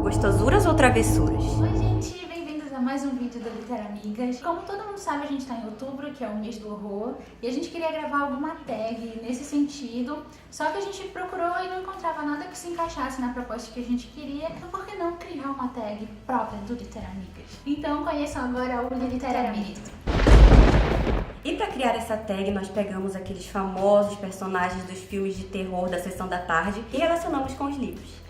Gostosuras ou travessuras? Oi gente, bem-vindos a mais um vídeo do Literamigas. Como todo mundo sabe, a gente tá em outubro, que é o mês do horror, e a gente queria gravar alguma tag nesse sentido, só que a gente procurou e não encontrava nada que se encaixasse na proposta que a gente queria, então por que não criar uma tag própria do Literamigas? Então conheçam agora o Literamigas. E para criar essa tag, nós pegamos aqueles famosos personagens dos filmes de terror da Sessão da Tarde e relacionamos com os livros.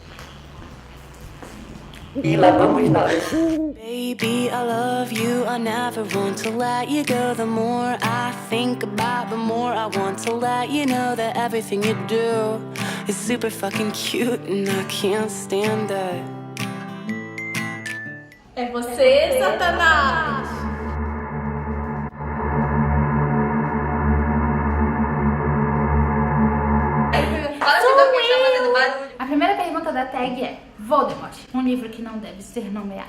E lá vamos nós. Baby, I love you, I never want to let you go. The more I think about, the more I want to let you know that everything you do is super fucking cute and I can't stand it. É você, Satanás! A primeira pergunta da tag é: Voldemort, um livro que não deve ser nomeado.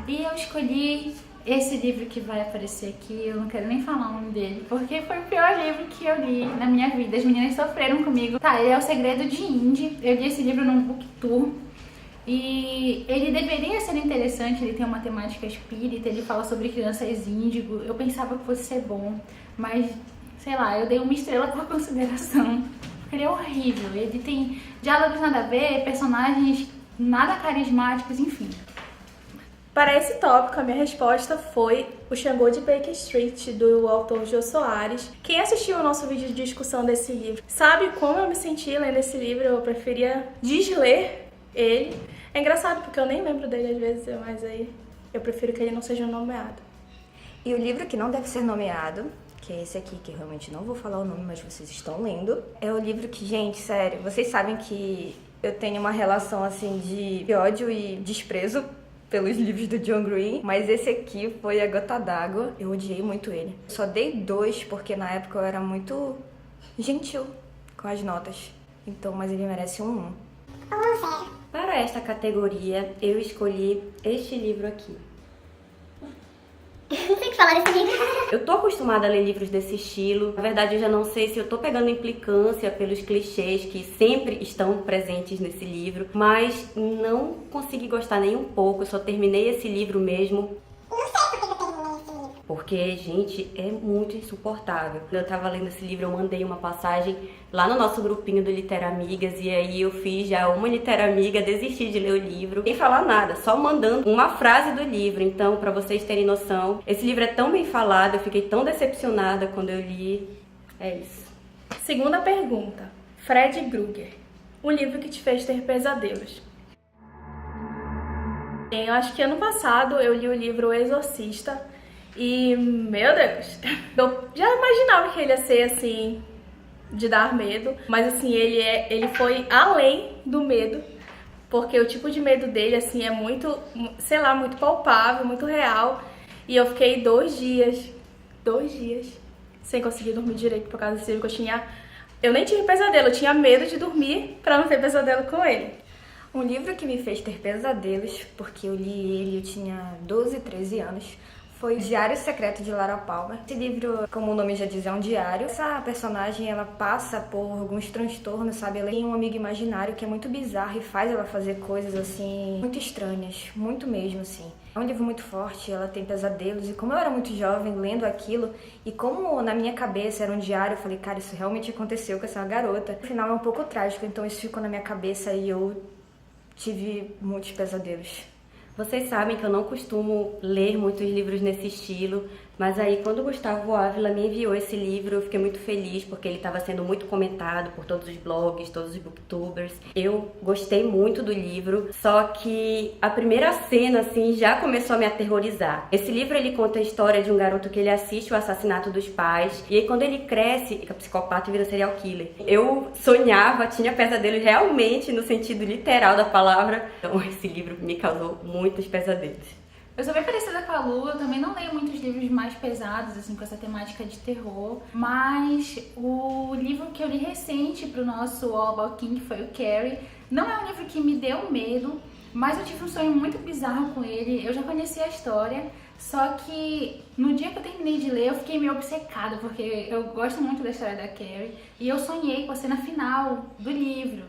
E eu escolhi esse livro que vai aparecer aqui, eu não quero nem falar o nome dele, porque foi o pior livro que eu li na minha vida. As meninas sofreram comigo. Tá, ele é O Segredo de Indy. Eu li esse livro num book tour. E ele deveria ser interessante, ele tem uma temática espírita, ele fala sobre crianças índigo. Eu pensava que fosse ser bom, mas, sei lá, eu dei uma estrela por consideração. Ele é horrível, ele tem diálogos nada a ver, personagens nada carismáticos, enfim. Para esse tópico, a minha resposta foi O Xangô de Baker Street, do autor Jô Soares. Quem assistiu ao nosso vídeo de discussão desse livro sabe como eu me senti lendo esse livro, eu preferia desler ele. É engraçado porque eu nem lembro dele às vezes, mas aí eu prefiro que ele não seja nomeado. E o livro que não deve ser nomeado, que é esse aqui, que eu realmente não vou falar o nome, mas vocês estão lendo, é o livro que, gente, sério, vocês sabem que eu tenho uma relação, assim, de ódio e desprezo pelos livros do John Green, mas esse aqui foi a gota d'água, eu odiei muito ele. Só dei 2 porque na época eu era muito gentil com as notas, então, mas ele merece um 1. Para esta categoria, eu escolhi este livro aqui. Não sei o que falar desse livro. Eu tô acostumada a ler livros desse estilo. Na verdade, eu já não sei se eu tô pegando implicância pelos clichês que sempre estão presentes nesse livro, mas não consegui gostar nem um pouco. Eu só terminei esse livro mesmo. Não sei por que eu terminei esse livro. Porque, gente, é muito insuportável. Quando eu tava lendo esse livro, eu mandei uma passagem lá no nosso grupinho do Literamigas, e aí eu fiz já uma Literamiga desistir de ler o livro, sem falar nada, só mandando uma frase do livro. Então, pra vocês terem noção, esse livro é tão bem falado, eu fiquei tão decepcionada quando eu li. É isso. Segunda pergunta. Fred Krueger, um livro que te fez ter pesadelos. Bem, eu acho que ano passado eu li o livro O Exorcista e, meu Deus, eu já imaginava que ele ia ser assim, de dar medo, mas assim, ele foi além do medo, porque o tipo de medo dele, assim, é muito, sei lá, muito palpável, muito real, e eu fiquei 2 dias sem conseguir dormir direito por causa desse livro que eu nem tive pesadelo, eu tinha medo de dormir pra não ter pesadelo com ele. Um livro que me fez ter pesadelos, porque eu li ele, eu tinha 12, 13 anos, foi Diário Secreto de Laura Palmer. Esse livro, como o nome já diz, é um diário. Essa personagem, ela passa por alguns transtornos, sabe? Ela tem um amigo imaginário que é muito bizarro e faz ela fazer coisas, assim, muito estranhas, muito mesmo, assim. É um livro muito forte, ela tem pesadelos, e como eu era muito jovem lendo aquilo, e como na minha cabeça era um diário, eu falei, cara, isso realmente aconteceu com essa garota. O final é um pouco trágico, então isso ficou na minha cabeça e eu tive muitos pesadelos. Vocês sabem que eu não costumo ler muitos livros nesse estilo, mas aí quando o Gustavo Ávila me enviou esse livro, eu fiquei muito feliz porque ele estava sendo muito comentado por todos os blogs, todos os booktubers. Eu gostei muito do livro, só que a primeira cena, assim, já começou a me aterrorizar. Esse livro, ele conta a história de um garoto que ele assiste o assassinato dos pais, e aí quando ele cresce, fica psicopata e vira serial killer. Eu sonhava, tinha pesadelos realmente no sentido literal da palavra, então esse livro me causou muitos pesadelos. Eu sou bem parecida com a Lu, eu também não leio muitos livros mais pesados, assim, com essa temática de terror, mas o livro que eu li recente pro nosso All About King, que foi o Carrie, não é um livro que me deu medo, mas eu tive um sonho muito bizarro com ele. Eu já conhecia a história, só que no dia que eu terminei de ler, eu fiquei meio obcecada, porque eu gosto muito da história da Carrie, e eu sonhei com a cena final do livro,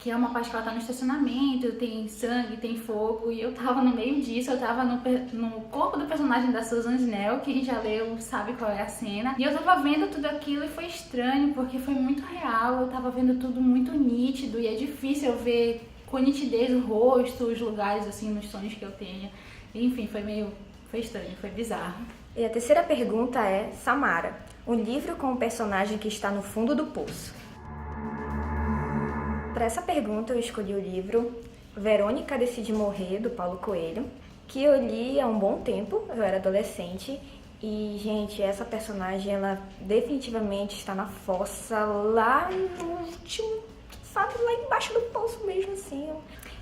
que é uma parte que ela tá no estacionamento, tem sangue, tem fogo, e eu tava no meio disso, eu tava no corpo do personagem da Susan Snell, quem já leu sabe qual é a cena, e eu tava vendo tudo aquilo e foi estranho, porque foi muito real, eu tava vendo tudo muito nítido, e é difícil eu ver com nitidez o rosto, os lugares, assim, nos sonhos que eu tenho, enfim, foi estranho, foi bizarro. E a terceira pergunta é Samara, um livro com um personagem que está no fundo do poço. Para essa pergunta eu escolhi o livro Verônica Decide Morrer, do Paulo Coelho, que eu li há um bom tempo, eu era adolescente, e, gente, essa personagem, ela definitivamente está na fossa, lá no último, sabe, lá embaixo do poço mesmo, assim.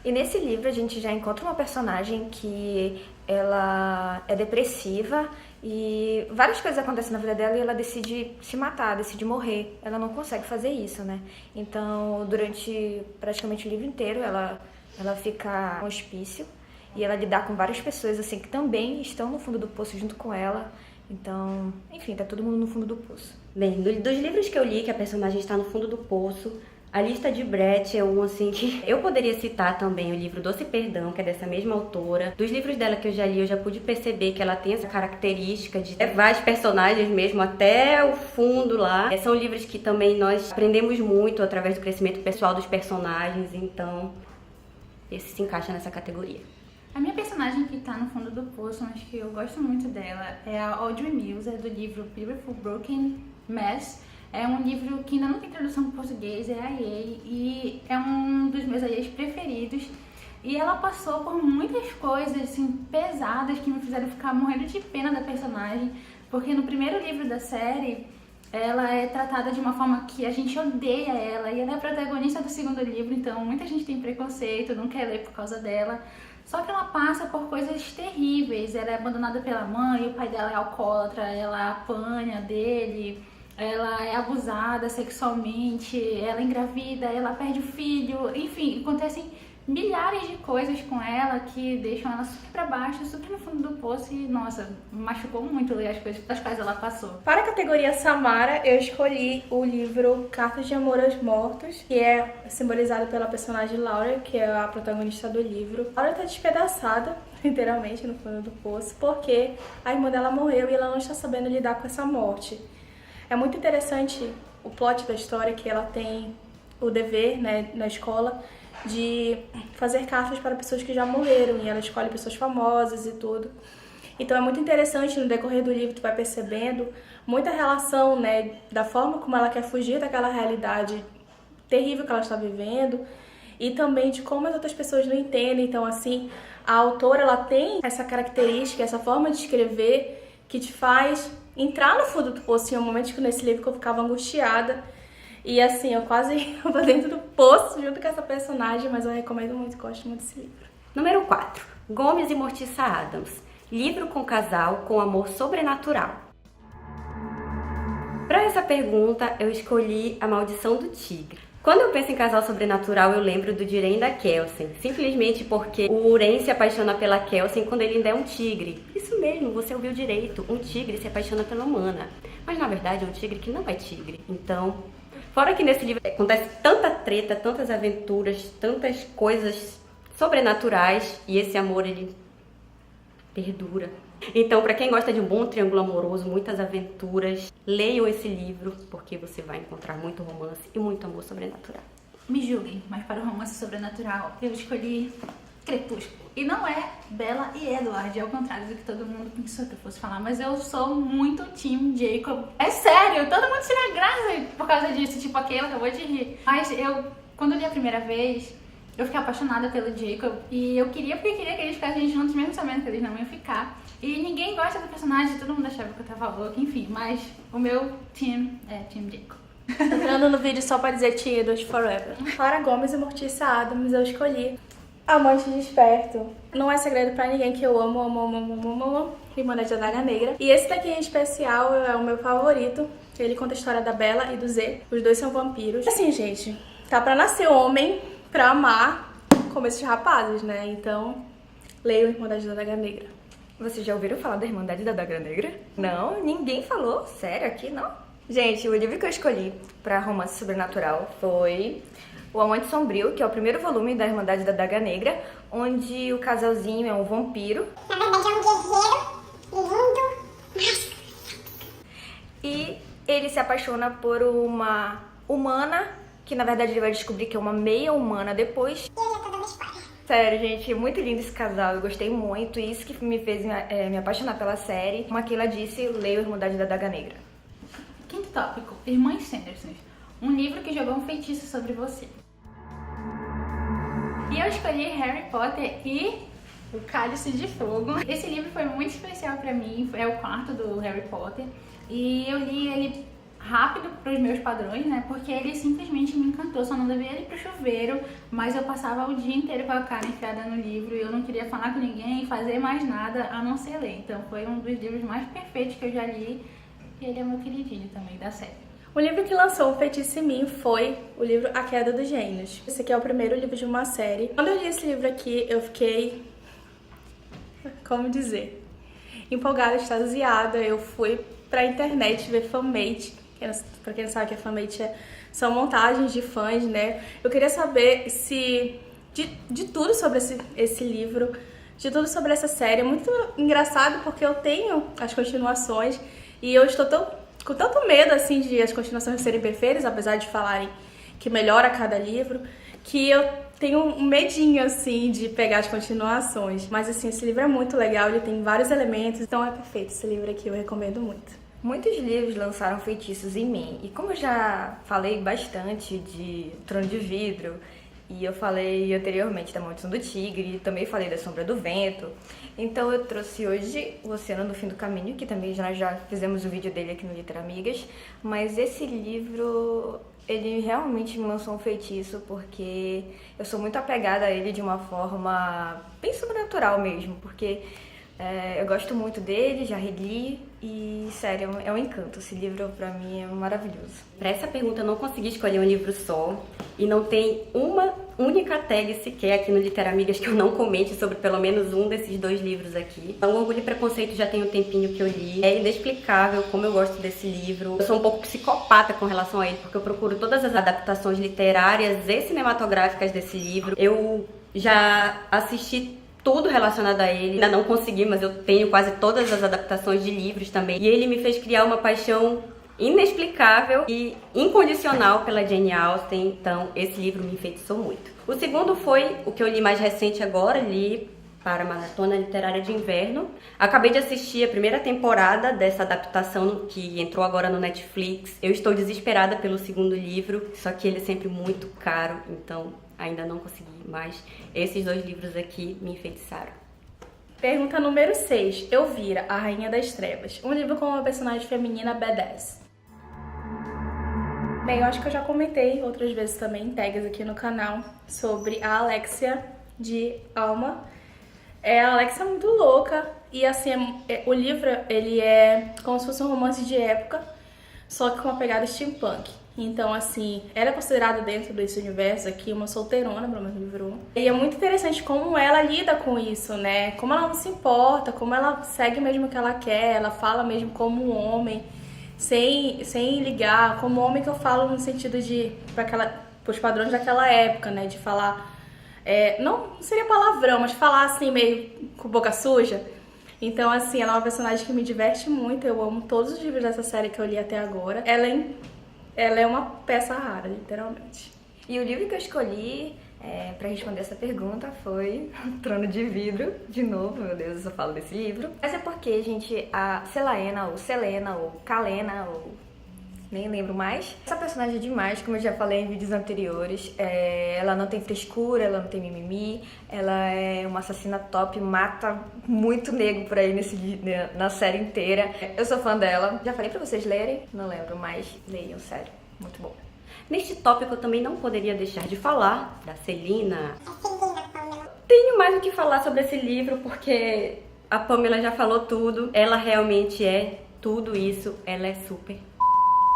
E nesse livro a gente já encontra uma personagem que ela é depressiva e várias coisas acontecem na vida dela e ela decide se matar, decide morrer. Ela não consegue fazer isso, né? Então, durante praticamente o livro inteiro, ela fica no hospício e ela lidar com várias pessoas, assim, que também estão no fundo do poço junto com ela. Então, enfim, tá todo mundo no fundo do poço. Bem, dos livros que eu li, que a personagem está no fundo do poço, A Lista de Brett é um, assim, que eu poderia citar também o livro Doce Perdão, que é dessa mesma autora. Dos livros dela que eu já li, eu já pude perceber que ela tem essa característica de levar os personagens mesmo até o fundo lá. São livros que também nós aprendemos muito através do crescimento pessoal dos personagens, então esse se encaixa nessa categoria. A minha personagem que tá no fundo do poço, mas que eu gosto muito dela, é a Audrey Mills, é do livro Beautiful Broken Mess. É um livro que ainda não tem tradução para português, é AIA, e é um dos meus AIAs preferidos. E ela passou por muitas coisas assim, pesadas que me fizeram ficar morrendo de pena da personagem, porque no primeiro livro da série, ela é tratada de uma forma que a gente odeia ela, e ela é a protagonista do segundo livro, então muita gente tem preconceito, não quer ler por causa dela. Só que ela passa por coisas terríveis, ela é abandonada pela mãe, o pai dela é alcoólatra, ela apanha dele, ela é abusada sexualmente, ela é engravida, ela perde o filho, enfim, acontecem milhares de coisas com ela que deixam ela super pra baixo, super no fundo do poço e, nossa, machucou muito ler as coisas pelas quais ela passou. Para a categoria Samara, eu escolhi o livro Cartas de Amor aos Mortos, que é simbolizado pela personagem Laura, que é a protagonista do livro. Laura tá despedaçada, literalmente, no fundo do poço, porque a irmã dela morreu e ela não está sabendo lidar com essa morte. É muito interessante o plot da história, que ela tem o dever, né, na escola, de fazer cartas para pessoas que já morreram, e ela escolhe pessoas famosas e tudo. Então é muito interessante, no decorrer do livro tu vai percebendo muita relação, né, da forma como ela quer fugir daquela realidade terrível que ela está vivendo, e também de como as outras pessoas não entendem. Então, assim, a autora, ela tem essa característica, essa forma de escrever que te faz entrar no fundo do poço. Em um momento que nesse livro que eu ficava angustiada, e assim, eu quase ia dentro do poço junto com essa personagem, mas eu recomendo muito, gosto muito desse livro. Número 4. Gomes e Mortiça Addams. Livro com casal com amor sobrenatural. Para essa pergunta, eu escolhi A Maldição do Tigre. Quando eu penso em casal sobrenatural, eu lembro do Diren e da Kelsen, simplesmente porque o Uren se apaixona pela Kelsen quando ele ainda é um tigre. Isso mesmo, você ouviu direito, um tigre se apaixona pela humana. Mas na verdade é um tigre que não é tigre. Então, fora que nesse livro acontece tanta treta, tantas aventuras, tantas coisas sobrenaturais, e esse amor, ele perdura. Então, para quem gosta de um bom triângulo amoroso, muitas aventuras, leiam esse livro, porque você vai encontrar muito romance e muito amor sobrenatural. Me julguem, mas para o romance sobrenatural eu escolhi Crepúsculo. E não é Bella e Edward, ao contrário do que todo mundo pensou que eu fosse falar, mas eu sou muito Team Jacob. É sério, todo mundo tira graça por causa disso, tipo aquela acabou de rir. Mas quando eu li a primeira vez, eu fiquei apaixonada pelo Jacob, e eu queria que eles ficassem juntos, mesmo sabendo que eles não iam ficar. E ninguém gosta do personagem, todo mundo achava que eu tava louca, enfim, mas o meu team é Team Jacob. Entrando no vídeo só pra dizer Team Edward Forever. Para Gomes e Mortiça Addams, eu escolhi Amante Desperto. Não é segredo pra ninguém que eu amo Irmandade da Daga Negra. E esse daqui em especial é o meu favorito. Ele conta a história da Bella e do Z. Os dois são vampiros. Assim, gente, tá pra nascer homem pra amar como esses rapazes, né? Então, leiam Irmandade da Daga Negra. Vocês já ouviram falar da Irmandade da Daga Negra? Não, ninguém falou. Sério, aqui não. Gente, o livro que eu escolhi pra romance sobrenatural foi O Amante Sombrio, que é o primeiro volume da Irmandade da Adaga Negra, onde o casalzinho é um vampiro. Na verdade é um guerreiro lindo. E ele se apaixona por uma humana, que na verdade ele vai descobrir que é uma meia humana depois. E ele é toda uma história. Sério, gente, muito lindo esse casal, eu gostei muito, e isso que me fez me apaixonar pela série. Como a Keila disse, leio a Irmandade da Adaga Negra. Quinto tópico, Irmãs Sanderson, um livro que jogou um feitiço sobre você. E eu escolhi Harry Potter e o Cálice de Fogo. Esse livro foi muito especial pra mim, é o quarto do Harry Potter. E eu li ele rápido pros meus padrões, né? Porque ele simplesmente me encantou. Só não levei ele pro chuveiro, mas eu passava o dia inteiro com a cara enfiada no livro e eu não queria falar com ninguém, fazer mais nada a não ser ler. Então foi um dos livros mais perfeitos que eu já li e ele é meu queridinho também da série. O livro que lançou um feitiço em mim foi o livro A Queda dos Gênios. Esse aqui é o primeiro livro de uma série. Quando eu li esse livro aqui, eu fiquei, como dizer, empolgada, extasiada. Eu fui pra internet ver fanmade. Pra quem não sabe o que é fanmade, são montagens de fãs, né? Eu queria saber se de tudo sobre esse livro, de tudo sobre essa série. É muito engraçado porque eu tenho as continuações e eu estou com tanto medo assim de as continuações serem perfeitas, apesar de falarem que melhora a cada livro, que eu tenho um medinho assim de pegar as continuações. Mas assim, esse livro é muito legal, ele tem vários elementos, então é perfeito esse livro aqui, eu recomendo muito. Muitos livros lançaram feitiços em mim, e como eu já falei bastante de Trono de Vidro, e eu falei anteriormente da Maldição do Tigre, também falei da Sombra do Vento, então eu trouxe hoje o Oceano no Fim do Caminho, que também nós já fizemos um vídeo dele aqui no Literamigas, mas esse livro, ele realmente me lançou um feitiço, porque eu sou muito apegada a ele de uma forma bem sobrenatural mesmo, porque eu gosto muito dele, já reli e, sério, é um encanto. Esse livro, pra mim, é maravilhoso. Para essa pergunta, eu não consegui escolher um livro só e não tem uma única tag sequer aqui no Literamigas que eu não comente sobre pelo menos um desses 2 livros aqui. Então, Orgulho e Preconceito já tem um tempinho que eu li. É inexplicável como eu gosto desse livro. Eu sou um pouco psicopata com relação a ele, porque eu procuro todas as adaptações literárias e cinematográficas desse livro. Eu já assisti tudo relacionado a ele, ainda não consegui, mas eu tenho quase todas as adaptações de livros também. E ele me fez criar uma paixão inexplicável e incondicional pela Jane Austen, então esse livro me enfeitiçou muito. O segundo foi o que eu li mais recente agora, li para a Maratona Literária de Inverno. Acabei de assistir a primeira temporada dessa adaptação que entrou agora no Netflix. Eu estou desesperada pelo segundo livro, só que ele é sempre muito caro, então ainda não consegui, mas esses 2 livros aqui me enfeitiçaram. Pergunta número 6. Elvira, a Rainha das Trevas. Um livro com uma personagem feminina badass. Bem, eu acho que eu já comentei outras vezes também em tags aqui no canal sobre a Alexia de Alma. A Alexia é muito louca e assim, o livro ele é como se fosse um romance de época, só que com uma pegada steampunk. Então, assim, ela é considerada dentro desse universo aqui uma solteirona, pelo menos no livro 1. E é muito interessante como ela lida com isso, né? Como ela não se importa, como ela segue mesmo o que ela quer, ela fala mesmo como um homem, sem ligar, como homem que eu falo no sentido de, para os padrões daquela época, né? De falar, não seria palavrão, mas falar assim meio com boca suja. Então, assim, ela é uma personagem que me diverte muito, eu amo todos os livros dessa série que eu li até agora. Ela é uma peça rara, literalmente. E o livro que eu escolhi pra responder essa pergunta foi Trono de Vidro. De novo, meu Deus, eu só falo desse livro. Mas é porque, gente, a Celaena, ou Selena, ou Kalena, ou nem lembro mais. Essa personagem é demais, como eu já falei em vídeos anteriores. Ela não tem frescura, ela não tem mimimi. Ela é uma assassina top, mata muito nego por aí na série inteira. Eu sou fã dela. Já falei pra vocês lerem? Não lembro, mas leiam, sério. Muito bom. Neste tópico eu também não poderia deixar de falar da Celina. Tenho mais o que falar sobre esse livro porque a Pamela já falou tudo. Ela realmente é tudo isso. Ela é super.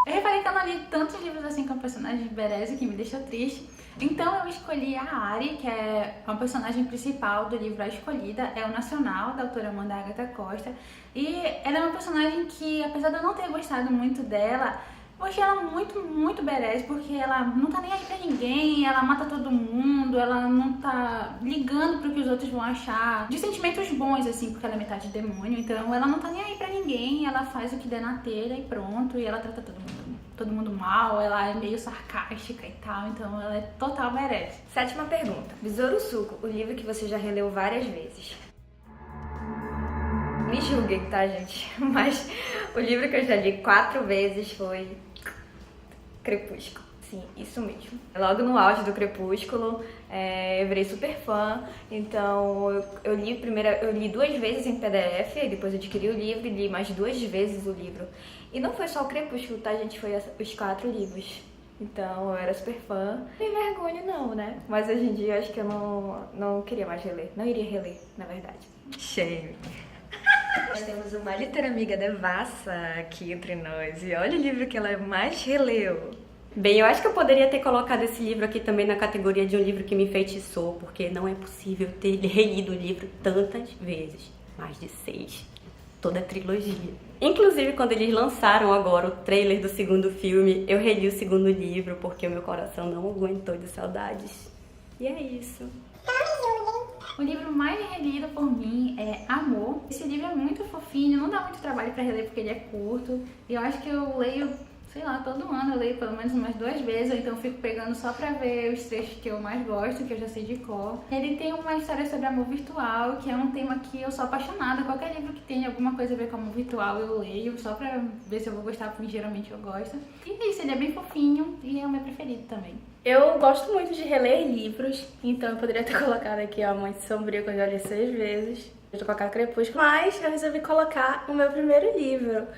Eu reparei que eu não li tantos livros assim com personagem badass que me deixa triste. Então eu escolhi a Ari, que é uma personagem principal do livro A Escolhida, é o Nacional, da autora Amanda Agatha Costa. E ela é uma personagem que, apesar de eu não ter gostado muito dela, Eu achei ela muito, muito badass, porque ela não tá nem aí pra ninguém, ela mata todo mundo, ela não tá ligando pro que os outros vão achar. De sentimentos bons, assim, porque ela é metade demônio, então ela não tá nem aí pra ninguém, ela faz o que der na telha e pronto, e ela trata todo mundo mal, ela é meio sarcástica e tal, então ela é total badass. 7ª pergunta. Besouro Suco, o livro que você já releu várias vezes. Me julguem, tá, gente? Mas o livro que eu já li 4 vezes foi Crepúsculo. Sim, isso mesmo. Logo no auge do Crepúsculo, eu virei super fã, então eu li 2 vezes em PDF, e depois eu adquiri o livro e li mais 2 vezes o livro. E não foi só o Crepúsculo, tá, gente? Foi os 4 livros. Então eu era super fã. Não tem vergonha não, né? Mas hoje em dia eu acho que eu não queria mais reler. Não iria reler, na verdade. Shame. Nós temos uma literamiga devassa aqui entre nós. E olha o livro que ela mais releu. Bem, eu acho que eu poderia ter colocado esse livro aqui também na categoria de um livro que me enfeitiçou, porque não é possível ter relido o livro tantas vezes. Mais de 6. Toda a trilogia. Inclusive, quando eles lançaram agora o trailer do 2º filme, eu reli o 2º livro, porque o meu coração não aguentou de saudades. E é isso. O livro mais relido por mim é Amor. Esse livro é muito fofinho, não dá muito trabalho pra reler porque ele é curto. E eu acho que eu leio, sei lá, todo ano eu leio pelo menos umas 2 vezes, ou então eu fico pegando só pra ver os trechos que eu mais gosto, que eu já sei de cor. Ele tem uma história sobre amor virtual, que é um tema que eu sou apaixonada. Qualquer livro que tenha alguma coisa a ver com amor virtual eu leio, só pra ver se eu vou gostar, porque geralmente eu gosto. E é isso, ele é bem fofinho e é o meu preferido também. Eu gosto muito de reler livros, então eu poderia ter colocado aqui a Amante Sombrio, que eu já li 6 vezes. Eu tô colocando Crepúsculo, mas eu resolvi colocar o meu primeiro livro.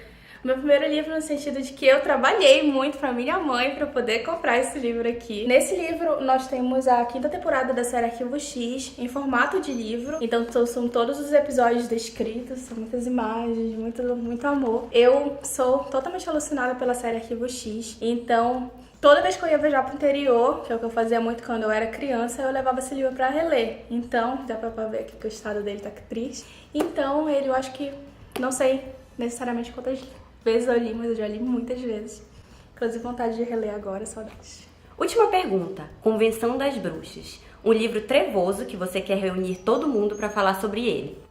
O meu primeiro livro no sentido de que eu trabalhei muito pra minha mãe pra poder comprar esse livro aqui. Nesse livro nós temos a 5ª temporada da série Arquivo X em formato de livro. Então são todos os episódios descritos, são muitas imagens, muito amor. Eu sou totalmente alucinada pela série Arquivo X, então toda vez que eu ia viajar pro interior, que é o que eu fazia muito quando eu era criança, eu levava esse livro pra reler. Então, dá pra ver aqui que o estado dele tá triste. Então, eu acho que, não sei necessariamente quantas vezes eu li, mas eu já li muitas vezes. Inclusive, vontade de reler agora, saudades. Última pergunta. Convenção das Bruxas. Um livro trevoso que você quer reunir todo mundo pra falar sobre ele.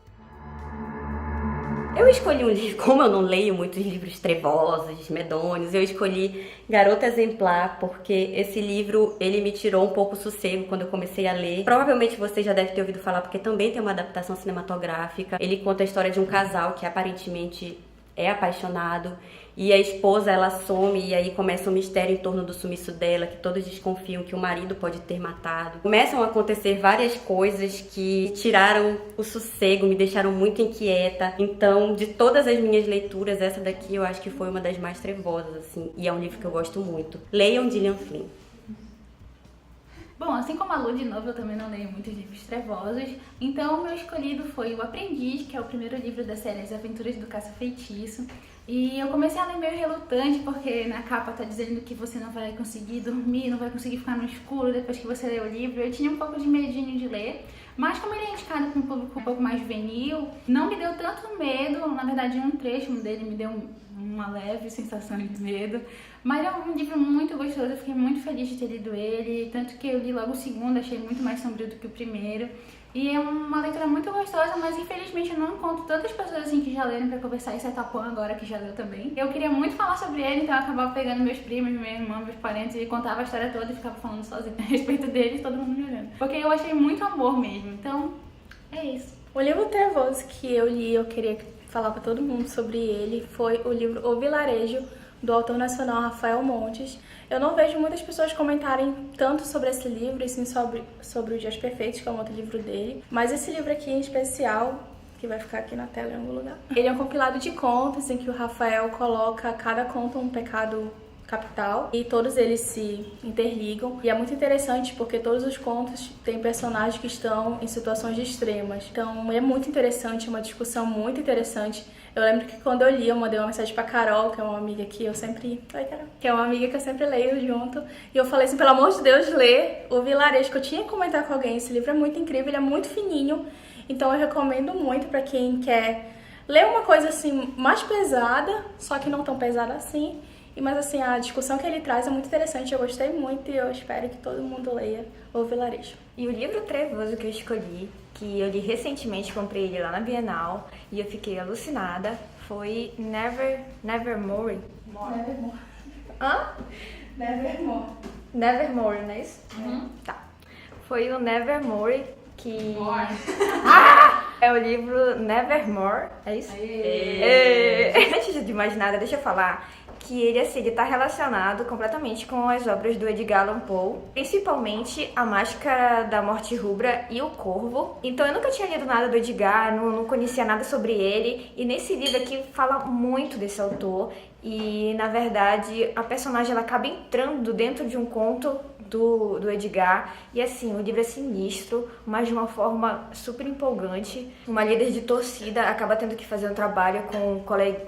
Eu escolhi um livro, como eu não leio muitos livros trevosos, medonhos, eu escolhi Garota Exemplar, porque esse livro, ele me tirou um pouco o sossego quando eu comecei a ler. Provavelmente você já deve ter ouvido falar, porque também tem uma adaptação cinematográfica. Ele conta a história de um casal que aparentemente é apaixonado e a esposa, ela some e aí começa um mistério em torno do sumiço dela, que todos desconfiam que o marido pode ter matado. Começam a acontecer várias coisas que tiraram o sossego, me deixaram muito inquieta. Então, de todas as minhas leituras, essa daqui eu acho que foi uma das mais trevosas, assim, e é um livro que eu gosto muito. Leiam Gillian Flynn. Bom, assim como a Lu, de novo, eu também não leio muitos livros trevosos, então o meu escolhido foi O Aprendiz, que é o primeiro livro da série As Aventuras do Caça-Feitiço. E eu comecei a ler meio relutante, porque na capa tá dizendo que você não vai conseguir dormir, não vai conseguir ficar no escuro depois que você ler o livro. Eu tinha um pouco de medinho de ler, mas como ele é indicado para um público um pouco mais juvenil, não me deu tanto medo. Na verdade, um trecho dele me deu uma leve sensação de medo. Mas é um livro muito gostoso, eu fiquei muito feliz de ter lido ele, tanto que eu li logo o segundo, achei muito mais sombrio do que o primeiro. E é uma leitura muito gostosa, mas infelizmente eu não encontro tantas pessoas assim que já leram pra conversar, e Setapon agora que já leu também. Eu queria muito falar sobre ele, então eu acabava pegando meus primos, minha irmã, meus parentes e contava a história toda e ficava falando sozinha a respeito dele e todo mundo me olhando. Porque eu achei muito amor mesmo, então é isso. O livro trevoso que eu li, eu queria falar pra todo mundo sobre ele, foi o livro O Vilarejo, do autor nacional Rafael Montes. Eu não vejo muitas pessoas comentarem tanto sobre esse livro, e sim sobre Os Dias Perfeitos, que é um outro livro dele. Mas esse livro aqui em especial, que vai ficar aqui na tela em algum lugar, ele é um compilado de contos em que o Rafael coloca cada conto um pecado capital e todos eles se interligam, e é muito interessante porque todos os contos têm personagens que estão em situações extremas. Então é muito interessante, uma discussão muito interessante. Eu lembro que quando eu li, eu mandei uma mensagem pra Carol, que é uma amiga que eu sempre... Oi, Carol. Que é uma amiga que eu sempre leio junto. E eu falei assim, pelo amor de Deus, lê O Vilarejo, que eu tinha que comentar com alguém. Esse livro é muito incrível, ele é muito fininho. Então eu recomendo muito pra quem quer ler uma coisa assim mais pesada, só que não tão pesada assim. Mas assim, a discussão que ele traz é muito interessante, eu gostei muito e eu espero que todo mundo leia O Vilarejo. E o livro trevoso que eu escolhi, que eu li recentemente, comprei ele lá na Bienal e eu fiquei alucinada, foi Nevermore. Nevermore. Hã? Nevermore. Nevermore, não é isso? Tá. Foi o Nevermore que... É o livro Nevermore, é isso? Antes de mais nada, deixa eu falar que ele, assim, ele tá relacionado completamente com as obras do Edgar Allan Poe, principalmente A Máscara da Morte Rubra e O Corvo. Então eu nunca tinha lido nada do Edgar, não conhecia nada sobre ele, e nesse livro aqui fala muito desse autor, e na verdade a personagem ela acaba entrando dentro de um conto do Edgar, e assim, o livro é sinistro, mas de uma forma super empolgante. Uma líder de torcida acaba tendo que fazer um trabalho com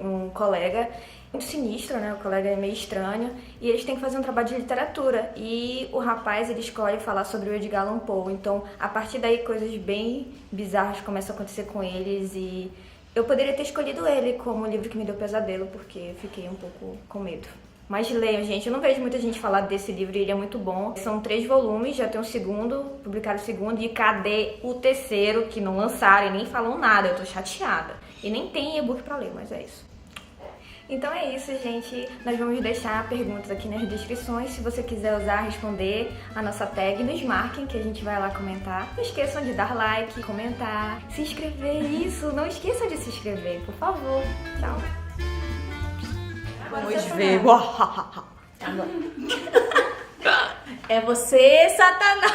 um colega muito sinistro, né? O colega é meio estranho, e eles têm que fazer um trabalho de literatura, e o rapaz, ele escolhe falar sobre o Edgar Allan Poe. Então, a partir daí, coisas bem bizarras começam a acontecer com eles, e eu poderia ter escolhido ele como o livro que me deu pesadelo, porque eu fiquei um pouco com medo. Mas leiam, gente. Eu não vejo muita gente falar desse livro e ele é muito bom. São 3 volumes, já tem o segundo, publicaram o segundo. E cadê o terceiro, que não lançaram e nem falam nada? Eu tô chateada. E nem tem e-book pra ler, mas é isso. Então é isso, gente. Nós vamos deixar perguntas aqui nas descrições. Se você quiser usar, responder a nossa tag, nos marquem que a gente vai lá comentar. Não esqueçam de dar like, comentar, se inscrever. Isso, não esqueçam de se inscrever, por favor. Tchau. Vamos ver. É você, Satanás!